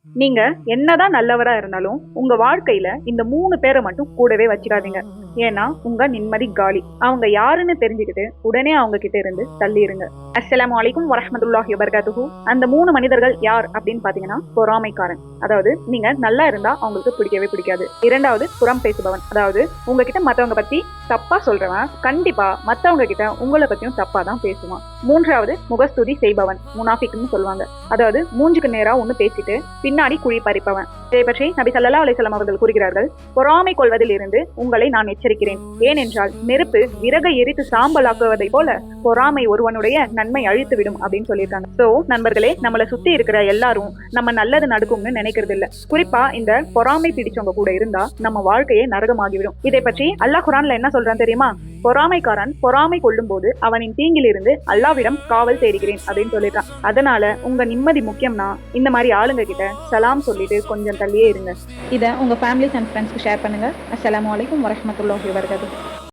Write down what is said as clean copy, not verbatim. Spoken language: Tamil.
நீங்க என்னதான் நல்லவரா இருந்தாலும் உங்க வாழ்க்கையில இந்த 3 பேரை மட்டும் கூடவே வச்சுக்காதீங்க. ஏன்னா உங்க நிம்மதி காலி. அவங்க யாருன்னு தெரிஞ்சுக்கிட்டு உடனே அவங்க கிட்ட இருந்து தள்ளிருங்க. அஸ்ஸலாமு அலைக்கும் வரஹ்மத்துல்லாஹி வபரகாத்துஹு. அந்த 3 மனிதர்கள் யார் அப்படின்னு பாத்தீங்கன்னா, பொறாமைக்காரன். அதாவது நீங்க நல்லா இருந்தா அவங்களுக்கு பிடிக்கவே பிடிக்காது. இரண்டாவது புறம் பேசுபவன். அதாவது உங்ககிட்ட மத்தவங்க பத்தி தப்பா சொல்றவன் கண்டிப்பா மத்தவங்க கிட்ட உங்களை பத்தியும் தப்பா தான் பேசுவான். மூன்றாவது முகஸ்துதி செய்பவன், முனாஃபிக்னு சொல்லுவாங்க. அதாவது மூஞ்சுக்கு நேரா ஒண்ணு பேசிட்டு பின்னாடி குழி பறிப்பவன். இதை பற்றி நபி ஸல்லல்லாஹு அலைஹி வஸல்லம் அவர்கள் கூறுகிறார்கள், பொறாமை கொள்வதில் இருந்து உங்களை நான் எச்சரிக்கிறேன். ஏனென்றால் நெருப்பு விறகை எரித்து சாம்பலாக்குவதை போல பொறாமை ஒருவனுடைய நன்மை அழித்து விடும் அப்படின்னு சொல்லியிருக்காங்க. சோ நண்பர்களே, நம்மளை சுத்தி இருக்கிற எல்லாரும் நம்ம நல்லது நடக்கும்னு நினைக்கிறது இல்ல. குறிப்பா இந்த பொறாமை பிடிச்சவங்க கூட இருந்தா நம்ம வாழ்க்கையே நரகமாகிவிடும். இதை பற்றி அல்லாஹ் குர்ஆன்ல என்ன சொல்றான் தெரியுமா? பொறாமைக்காரன் பொறாமை கொள்ளும் போது அவனின் தீங்கிலிருந்து அல்லாவிடம் காவல் தேடுகிறேன் அப்படின்னு சொல்லியிருக்கான். அதனால உங்க நிம்மதி முக்கியம்னா இந்த மாதிரி ஆளுங்க கிட்ட சலாம் சொல்லிட்டு கொஞ்சம் தள்ளியே இருங்க. இதை உங்க ஃபேமிலிஸ் அண்ட் ஃப்ரெண்ட்ஸ்க்கு ஷேர் பண்ணுங்க. அஸ்ஸலாமு அலைக்கும் வரஹ்மத்துல்லாஹி வபரகாத்துஹு.